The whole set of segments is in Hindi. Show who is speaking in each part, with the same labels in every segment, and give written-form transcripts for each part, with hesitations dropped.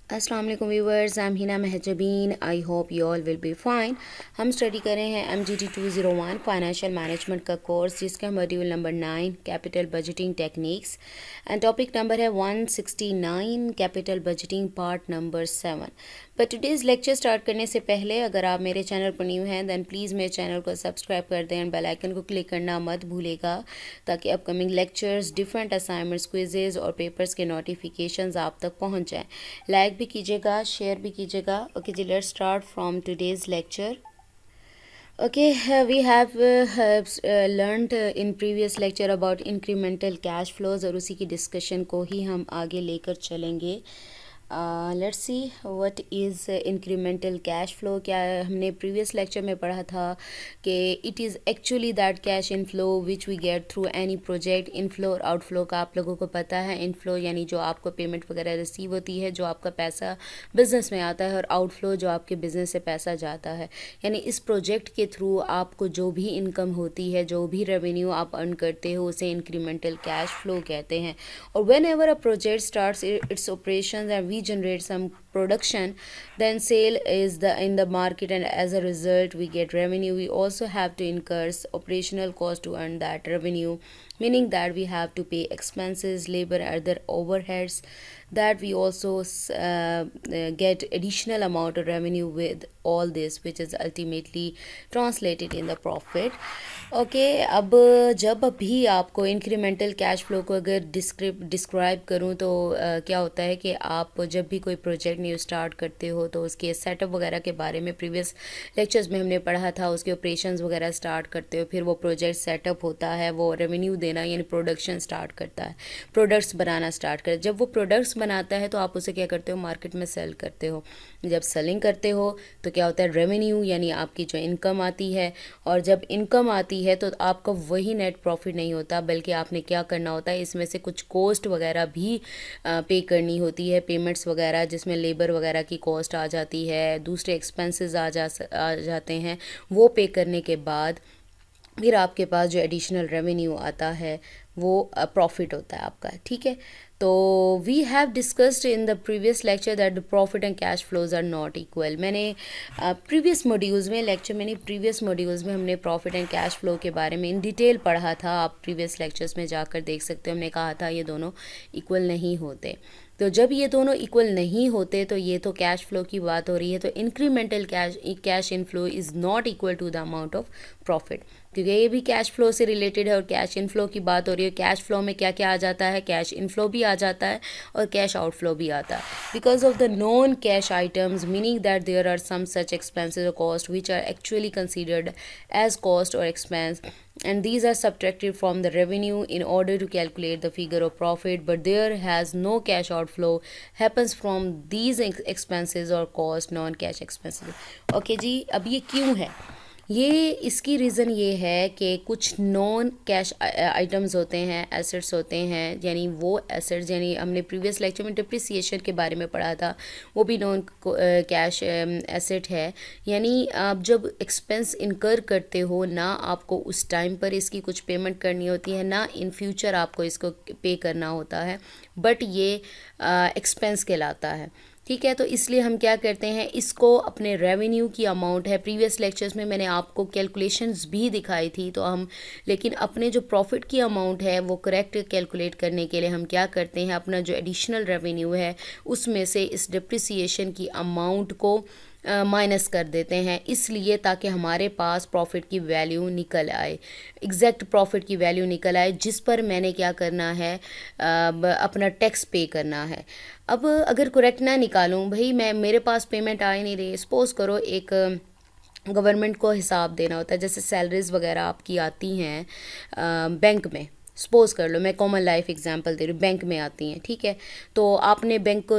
Speaker 1: अस्सलाम वालेकुम viewers, I am Hina Mahjabeen. I hope you all will be fine. हम स्टडी कर रहे हैं MGT 201 फाइनेंशियल मैनेजमेंट का कोर्स, जिसका module number 9 capital budgeting techniques and topic number है 169 कैपिटल बजटिंग पार्ट नंबर 7। पर टुडेज़ लेक्चर स्टार्ट करने से पहले अगर आप मेरे चैनल पर न्यू हैं दैन प्लीज़ मेरे चैनल को सब्सक्राइब कर दें एंड बेल आइकन को क्लिक करना मत भूलेगा, ताकि upcoming lectures, different assignments, quizzes और पेपर्स के नोटिफिकेशंस आप तक पहुंच जाएं। लाइक भी कीजिएगा, शेयर भी कीजिएगा। ओके जी, let's start from today's lecture. Okay, we have learned in previous lecture about incremental cash flows और उसी की डिस्कशन को ही हम आगे लेकर चलेंगे। Let's see what is incremental cash flow. क्या हमने प्रीवियस लेक्चर में पढ़ा था कि it is actually that cash inflow which we get through any project. Inflow और आउटफ्लो का आप लोगों को पता है। इनफ्लो यानी जो आपको पेमेंट वगैरह रिसीव होती है, जो आपका पैसा बिजनेस में आता है, और आउटफ्लो जो आपके बिजनेस से पैसा जाता है। यानी इस प्रोजेक्ट के थ्रू आपको जो भी इनकम होती है, जो भी रेवेन्यू आप अर्न करते हो, उसे इंक्रीमेंटल कैश फ्लो कहते हैं। और when ever a project starts it's operations and we generate some production, then sale is in the market, and as a result we get revenue. We also have to incur operational cost to earn that revenue, meaning that we have to pay expenses, labor, other overheads, that we also get additional amount of revenue with all this, which is ultimately translated in the profit. Okay, अब जब भी आपको इंक्रीमेंटल कैश फ्लो को अगर डिस्क्राइब करूँ तो क्या होता है कि आप जब भी कोई प्रोजेक्ट न्यू स्टार्ट करते हो तो उसके सेटअप वगैरह के बारे में प्रीवियस लेक्चर्स में हमने पढ़ा था। उसके ऑपरेशंस वगैरह स्टार्ट करते हो, फिर वो प्रोजेक्ट सेटअप होता है, वो रेवेन्यू देना यानी प्रोडक्शन स्टार्ट करता है, प्रोडक्ट्स बनाना स्टार्ट करता है। जब वो प्रोडक्ट्स बनाता है तो आप उसे क्या करते हो, मार्केट में सेल करते हो। जब सेलिंग करते हो तो क्या होता है, रेवेन्यू यानी आपकी जो इनकम आती है। और जब इनकम आती है तो आपका वही नेट प्रॉफिट नहीं होता, बल्कि आपने क्या करना होता है, इसमें से कुछ कॉस्ट वगैरह भी पे करनी होती है, पेमेंट्स वगैरह, जिसमें लेबर वगैरह की कॉस्ट आ जाती है, दूसरे एक्सपेंसेस आ जाते हैं। वो पे करने के बाद फिर आपके पास जो एडिशनल रेवेन्यू आता है वो प्रॉफिट होता है आपका। ठीक है, तो we have discussed in the previous lecture that the profit and cash flows are not equal. मैंने प्रीवियस मॉड्यूल्स में प्रीवियस मॉड्यूल्स में हमने प्रॉफिट एंड कैश फ्लो के बारे में इन डिटेल पढ़ा था। आप प्रीवियस लेक्चर्स में जाकर देख सकते हो। हमने कहा था ये दोनों इक्वल नहीं होते। तो जब ये दोनों इक्वल नहीं होते तो ये तो कैश फ्लो की बात हो रही है, तो incremental cash inflow is not equal to the amount of profit, क्योंकि ये भी कैश फ्लो से रिलेटेड है और कैश इनफ्लो की बात हो रही है। कैश फ्लो में क्या क्या आ जाता है, कैश इनफ्लो भी आ जाता है और कैश आउटफ्लो भी आता है। Because of the non cash items, meaning that there are some such expenses और cost which are actually considered as cost और expense, and these are subtracted from the revenue in order to calculate the figure of profit, but there has no cash outflow happens from these expenses or cost, non cash expenses. Okay जी, अब ये क्यों है? ये इसकी रीज़न ये है कि कुछ नॉन कैश आइटम्स होते हैं, एसेट्स होते हैं, यानी वो एसेट्स, यानी हमने प्रीवियस लेक्चर में डिप्रिसिएशन के बारे में पढ़ा था, वो भी नॉन कैश एसेट है। यानी आप जब एक्सपेंस इनकर करते हो ना, आपको उस टाइम पर इसकी कुछ पेमेंट करनी होती है, ना इन फ्यूचर आपको इसको पे करना होता है, बट ये एक्सपेंस कहलाता है। ठीक है, तो इसलिए हम क्या करते हैं, इसको अपने रेवेन्यू की अमाउंट है, प्रीवियस लेक्चर्स में मैंने आपको कैलकुलेशंस भी दिखाई थी, तो हम लेकिन अपने जो प्रॉफिट की अमाउंट है वो करेक्ट कैलकुलेट करने के लिए हम क्या करते हैं, अपना जो एडिशनल रेवेन्यू है उसमें से इस डिप्रिसिएशन की अमाउंट को माइनस कर देते हैं, इसलिए ताकि हमारे पास प्रॉफिट की वैल्यू निकल आए, एग्जैक्ट प्रॉफिट की वैल्यू निकल आए, जिस पर मैंने क्या करना है, अपना टैक्स पे करना है। अब अगर करेक्ट ना निकालूं, भाई मैं मेरे पास पेमेंट आ ही नहीं रही, सपोज करो एक गवर्नमेंट को हिसाब देना होता है, जैसे सैलरीज वगैरह आपकी आती हैं बैंक में, सपोज कर लो, मैं कॉमन लाइफ एग्जांपल दे रही हूँ, बैंक में आती हैं। ठीक है, तो आपने बैंक को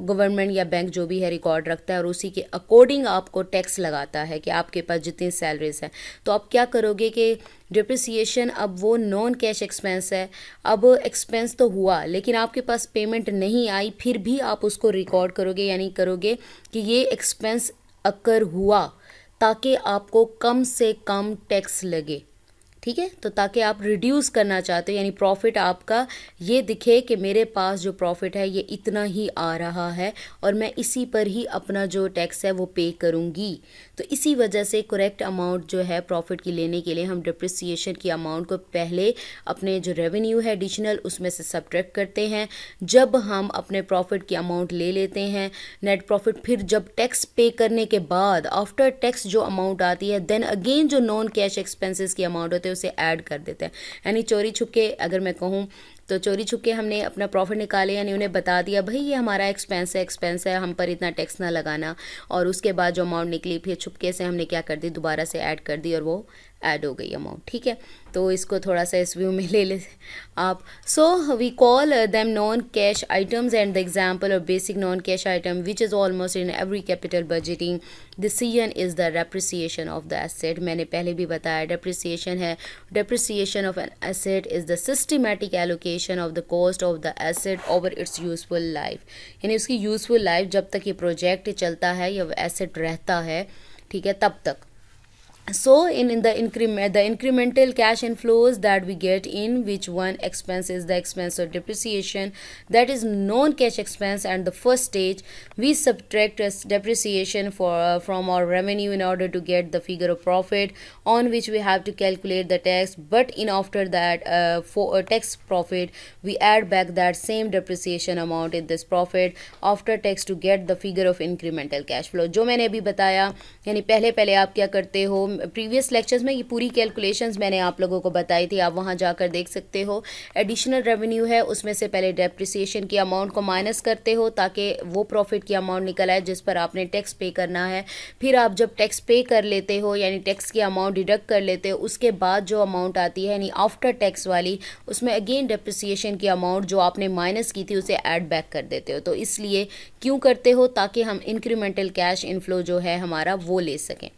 Speaker 1: गवर्नमेंट या बैंक जो भी है रिकॉर्ड रखता है और उसी के अकॉर्डिंग आपको टैक्स लगाता है कि आपके पास जितनी सैलरीज हैं। तो आप क्या करोगे कि डिप्रिसिएशन, अब वो नॉन कैश एक्सपेंस है, अब एक्सपेंस तो हुआ लेकिन आपके पास पेमेंट नहीं आई, फिर भी आप उसको रिकॉर्ड करोगे, यानी करोगे कि ये एक्सपेंस अकर हुआ ताकि आपको कम से कम टैक्स लगे। ठीक है, तो ताकि आप रिड्यूस करना चाहते हो यानी प्रॉफिट आपका ये दिखे कि मेरे पास जो प्रॉफिट है ये इतना ही आ रहा है और मैं इसी पर ही अपना जो टैक्स है वो पे करूँगी। तो इसी वजह से करेक्ट अमाउंट जो है प्रॉफिट की लेने के लिए हम डिप्रिसिएशन की अमाउंट को पहले अपने जो रेवेन्यू है एडिशनल उसमें से सब्ट्रैक्ट करते हैं। जब हम अपने प्रॉफिट की अमाउंट ले लेते हैं नेट प्रॉफिट, फिर जब टैक्स पे करने के बाद आफ्टर टैक्स जो अमाउंट आती है देन अगेन जो नॉन कैश एक्सपेंसेस की अमाउंट होती है उसे ऐड कर देते हैं। यानी चोरी छुपके अगर मैं कहूँ तो चोरी छुपके हमने अपना प्रॉफिट निकाले यानी उन्हें बता दिया भाई ये हमारा एक्सपेंस है हम पर इतना टैक्स ना लगाना, और उसके बाद जो अमाउंट निकली फिर छुपके से हमने क्या कर दी दोबारा से ऐड कर दी और वो ऐड हो गई अमाउंट। ठीक है, तो इसको थोड़ा सा इस व्यू में ले ले आप। So we call them non cash items and the example of basic non cash item which is almost in every capital budgeting decision is the depreciation of the asset. मैंने पहले भी बताया डेप्रिसिएशन है, depreciation of an asset is the systematic allocation of the cost of the asset over its useful life. यानी उसकी यूजफुल लाइफ जब तक ये प्रोजेक्ट चलता है या एसेट रहता है, ठीक है, तब तक। So in the incremental cash inflows that we get in which one expense is the expense of depreciation, that is non-cash expense, and the first stage we subtract depreciation from our revenue in order to get the figure of profit on which we have to calculate the tax, but in after that for a tax profit we add back that same depreciation amount in this profit after tax to get the figure of incremental cash flow। जो मैंने अभी बताया यानी पहले आप क्या करते हो, प्रीवियस लेक्चर्स में ये पूरी कैलकुलेशंस मैंने आप लोगों को बताई थी, आप वहाँ जाकर देख सकते हो। एडिशनल रेवेन्यू है उसमें से पहले डेप्रिसिएशन की अमाउंट को माइनस करते हो ताकि वो प्रॉफिट की अमाउंट निकल आए जिस पर आपने टैक्स पे करना है। फिर आप जब टैक्स पे कर लेते हो यानी टैक्स की अमाउंट डिडक्ट कर लेते हो, उसके बाद जो अमाउंट आती है यानी आफ्टर टैक्स वाली उसमें अगेन डेप्रिसिएशन की अमाउंट जो आपने माइनस की थी उसे ऐड बैक कर देते हो। तो इसलिए क्यों करते हो, ताकि हम इंक्रीमेंटल कैश इनफ्लो जो है हमारा वो ले सकें।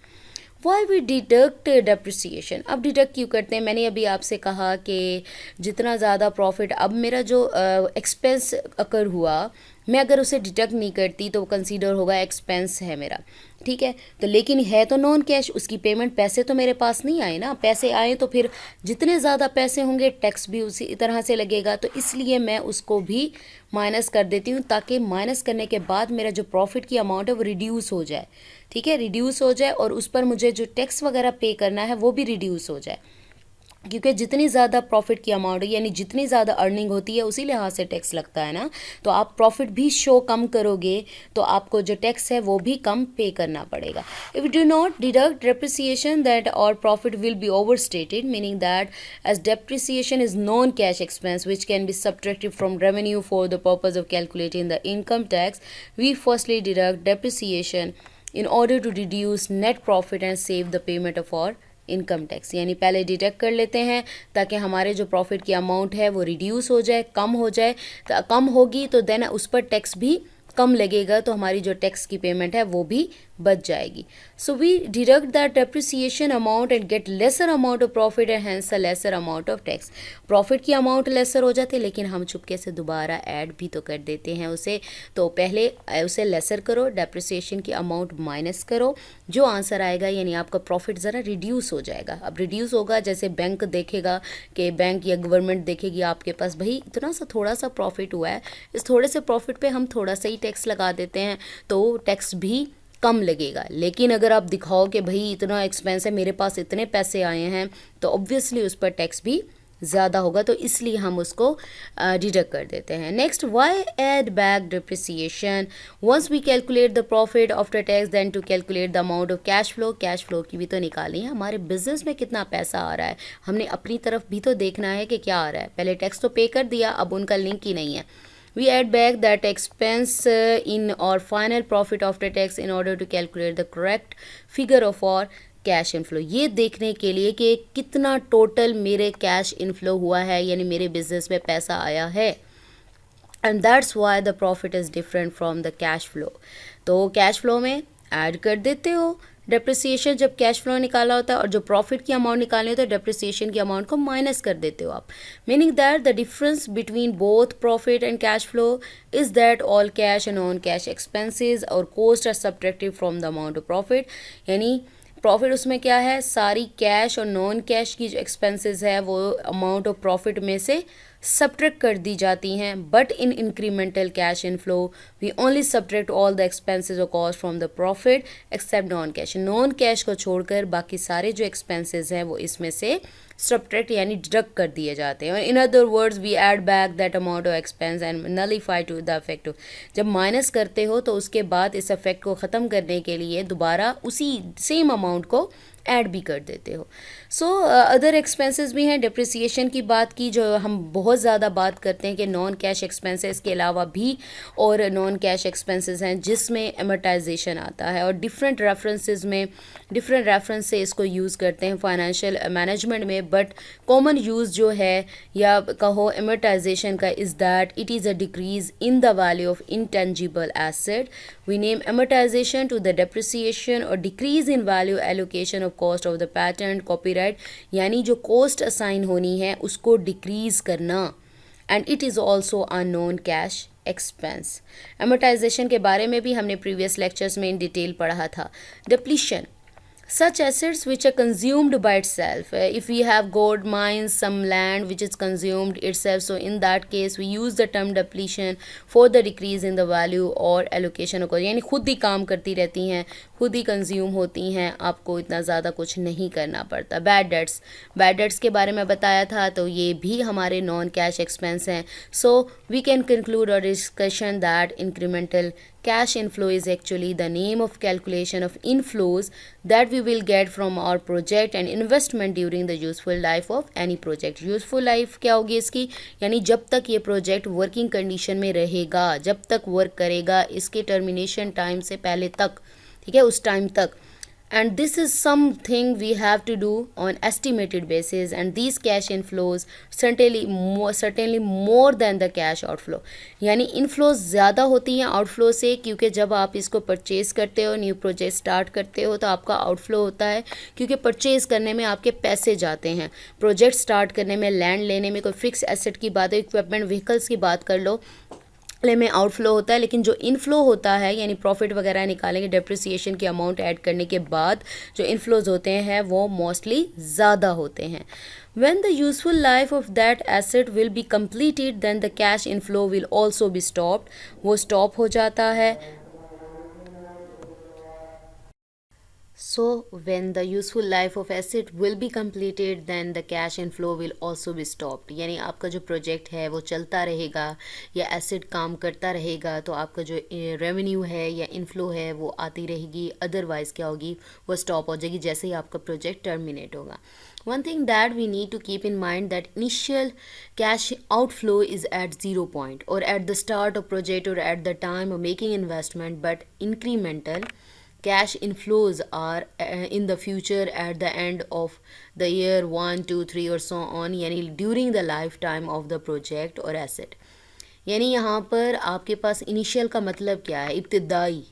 Speaker 1: वाई वी डिडक्ट डेप्रिसिएशन, अब डिडक्ट क्यों करते हैं, मैंने अभी आपसे कहा कि जितना ज़्यादा प्रॉफिट अब मेरा जो एक्सपेंस अकर हुआ मैं अगर उसे डिडक्ट नहीं करती तो वो कंसीडर होगा एक्सपेंस है मेरा। ठीक है, तो लेकिन है तो नॉन कैश, उसकी पेमेंट पैसे तो मेरे पास नहीं आए ना, पैसे आए तो फिर जितने ज़्यादा पैसे होंगे टैक्स भी उसी तरह से लगेगा, तो इसलिए मैं उसको भी माइनस कर देती हूँ ताकि माइनस करने के बाद मेरा जो प्रॉफिट की अमाउंट है वो रिड्यूस हो जाए। ठीक है, रिड्यूस हो जाए और उस पर मुझे जो टैक्स वगैरह पे करना है वो भी रिड्यूस हो जाए, क्योंकि जितनी ज़्यादा प्रॉफिट की अमाउंट यानी जितनी ज़्यादा अर्निंग होती है उसी लिहाज से टैक्स लगता है ना, तो आप प्रॉफिट भी शो कम करोगे तो आपको जो टैक्स है वो भी कम पे करना पड़ेगा। If you do not deduct depreciation that और profit will be overstated, meaning that as depreciation is non cash expense which can be subtracted from revenue for the purpose of calculating the income tax, we firstly deduct depreciation in order to reduce net profit and save the payment of our income tax. यानी पहले डिडक्ट कर लेते हैं ताकि हमारे जो प्रॉफिट की अमाउंट है वो रिड्यूस हो जाए, कम हो जाए, तो कम होगी तो देन उस पर टैक्स भी कम लगेगा तो हमारी जो टैक्स की पेमेंट है वो भी बच जाएगी। So we deduct that depreciation amount and get lesser amount of profit and hence a lesser amount of tax. Profit की अमाउंट लेसर हो जाती है लेकिन हम चुपके से दोबारा ऐड भी तो कर देते हैं उसे, तो पहले उसे लेसर करो, डेप्रिसिएशन की अमाउंट माइनस करो, जो आंसर आएगा यानी आपका प्रॉफिट ज़रा रिड्यूस हो जाएगा। अब रिड्यूस होगा जैसे बैंक देखेगा कि बैंक या गवर्नमेंट देखेगी आपके पास भाई इतना सा थोड़ा सा प्रॉफिट हुआ है, इस थोड़े से प्रॉफिट पे हम थोड़ा सा ही टैक्स लगा देते हैं तो टैक्स भी कम लगेगा। लेकिन अगर आप दिखाओ कि भाई इतना एक्सपेंस है, मेरे पास इतने पैसे आए हैं, तो ऑब्वियसली उस पर टैक्स भी ज़्यादा होगा, तो इसलिए हम उसको डिडक्ट कर देते हैं। Next, why add back depreciation once we calculate the profit after tax then to calculate the amount of cash flow. Cash flow की भी तो निकालनी है, हमारे बिजनेस में कितना पैसा आ रहा है, हमने अपनी तरफ भी तो देखना है कि क्या आ रहा है। पहले टैक्स तो पे कर दिया, अब उनका लिंक ही नहीं है। We add back that expense in our final profit after tax in order to calculate the correct figure of our cash inflow, ये देखने के लिए कि कितना टोटल मेरे कैश इनफ्लो हुआ है यानी मेरे बिजनेस में पैसा आया है। And that's why the profit is different from the cash flow. तो कैश फ्लो में ऐड कर देते हो डेप्रिसिएशन जब कैश फ्लो निकाला होता है, और जो प्रॉफिट की अमाउंट निकालनी होती है डेप्रिसिएशन की अमाउंट को माइनस कर देते हो आप। Meaning that the difference between both profit and cash flow is that all cash and non cash expenses और cost are subtracted from the amount of profit. यानी प्रॉफिट उसमें क्या है, सारी कैश और नॉन कैश की जो एक्सपेंसेस है वो अमाउंट ऑफ प्रॉफिट में से सब्ट्रैक्ट कर दी जाती हैं. But in incremental cash inflow we only subtract all the expenses और cost from the profit except non cash. Non cash को छोड़कर बाकी सारे जो एक्सपेंसेस हैं वो इसमें से सब्ट्रैक्ट यानी डिडक्ट कर दिए जाते हैं. In other words we add back that amount of expense and nullify to the effect. जब माइनस करते हो तो उसके बाद इस इफेक्ट को ख़त्म करने के लिए दोबारा उसी सेम अमाउंट को ऐड भी कर देते हो. सो अदर एक्सपेंसेस भी हैं. डिप्रिसिएशन की बात की, जो हम बहुत ज़्यादा बात करते हैं कि नॉन कैश एक्सपेंसेस के अलावा भी और नॉन कैश एक्सपेंसेस हैं जिसमें एमोर्टाइजेशन आता है, और डिफरेंट रेफरेंसेस में डिफरेंट रेफरेंस से इसको यूज़ करते हैं फाइनेंशियल मैनेजमेंट में. बट कॉमन यूज़ जो है या कहो एमोर्टाइजेशन का is that it is a decrease in the value of intangible asset. We name amortization to the depreciation और decrease in value allocation of cost of the patent copyright, यानी जो कॉस्ट असाइन होनी है उसको डिक्रीज करना. And it is also a non cash expense. Amortisation के बारे में भी हमने प्रीवियस लेक्चर्स में इन डिटेल पढ़ा था. Depletion, such assets which are consumed by itself. If we have gold mines, some land which is consumed itself, so in that case we use the term depletion for the decrease in the value or allocation of, यानी खुद ही काम करती रहती हैं, खुद ही कंज्यूम होती हैं, आपको इतना ज़्यादा कुछ नहीं करना पड़ता. बैड डेट्स के बारे में बताया था, तो ये भी हमारे नॉन कैश एक्सपेंस हैं. सो वी कैन कंक्लूड और discussion that incremental cash inflow is actually the name of calculation of inflows that we will get from our project and investment during the useful life of any project. useful life क्या होगी इसकी, यानी जब तक ये प्रोजेक्ट वर्किंग कंडीशन में रहेगा, जब तक वर्क करेगा, इसके टर्मिनेशन टाइम से पहले तक, ठीक है, उस टाइम तक. And this is something we have to do on estimated basis, and these cash inflows certainly more than the cash outflow. यानी इनफ्लोज ज़्यादा होती हैं आउटफ्लो से, क्योंकि जब आप इसको परचेज़ करते हो, न्यू प्रोजेक्ट स्टार्ट करते हो, तो आपका आउटफ्लो होता है क्योंकि परचेज़ करने में आपके पैसे जाते हैं. प्रोजेक्ट स्टार्ट करने में, लैंड लेने में, कोई फिक्स एसेट की बात है, इक्विपमेंट व्हीकल्स की बात कर लो, में आउटफ्लो होता है. लेकिन जो इनफ्लो होता है यानी प्रॉफिट वगैरह निकालेंगे, डेप्रिसिएशन की अमाउंट ऐड करने के बाद जो इनफ्लोज होते हैं वो मोस्टली ज़्यादा होते हैं. When the useful life of that asset will be completed, then the cash inflow will also be stopped. वो स्टॉप हो जाता है. So when the useful life of asset will be completed, then the cash inflow will also be stopped. यानी आपका जो प्रोजेक्ट है वो चलता रहेगा या एसेट काम करता रहेगा, तो आपका जो रेवेन्यू है या इनफ्लो है वो आती रहेगी. अदरवाइज़ क्या होगी, वो स्टॉप हो जाएगी जैसे ही आपका प्रोजेक्ट टर्मिनेट होगा. One thing that we need to keep in mind that initial cash outflow is at 0 point or at the start of project or at the time of making investment, but incremental cash inflows are in the future at the end of the year 1, 2, 3 or so on, यानी during the lifetime of the project or asset. यानी यहाँ पर आपके पास इनिशियल का मतलब क्या है, इब्तिदाई.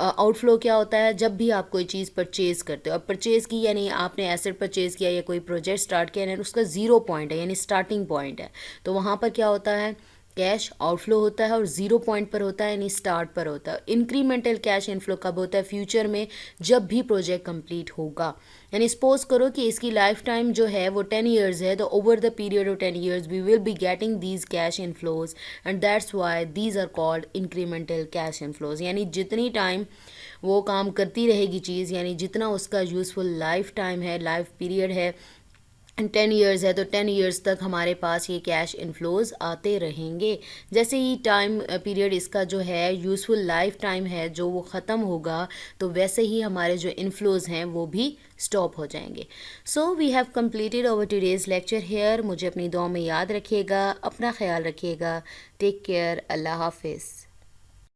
Speaker 1: आउटफ्लो क्या होता है, जब भी आप कोई चीज़ परचेज़ करते हो. अब परचेज़ की यानी आपने एसेट परचेज़ किया या कोई प्रोजेक्ट स्टार्ट किया, यानी उसका 0 पॉइंट है यानी स्टार्टिंग पॉइंट है, तो वहाँ पर क्या होता है, कैश आउटफ्लो होता है और 0 पॉइंट पर होता है यानी स्टार्ट पर होता है. इंक्रीमेंटल कैश इनफ्लो कब होता है, फ्यूचर में जब भी प्रोजेक्ट कंप्लीट होगा. यानी सपोज करो कि इसकी लाइफ टाइम जो है वो 10 ईयर्स है, तो over the period of 10 years we will be getting these cash inflows, and that's why these are called incremental cash inflows. यानी जितनी टाइम वो काम करती रहेगी चीज़, यानी जितना उसका यूजफुल लाइफ टाइम है, लाइफ पीरियड है, 10 ईयर्स है, तो 10 ईयर्स तक हमारे पास ये कैश इनफ्लोज आते रहेंगे. जैसे ही टाइम पीरियड इसका जो है यूज़फुल लाइफ टाइम है जो वो ख़त्म होगा, तो वैसे ही हमारे जो इनफ्लोज हैं वो भी स्टॉप हो जाएंगे. So we have completed over today's lecture here. मुझे अपनी दुआ में याद रखिएगा, अपना ख्याल रखिएगा. Take care. अल्लाह हाफिज़.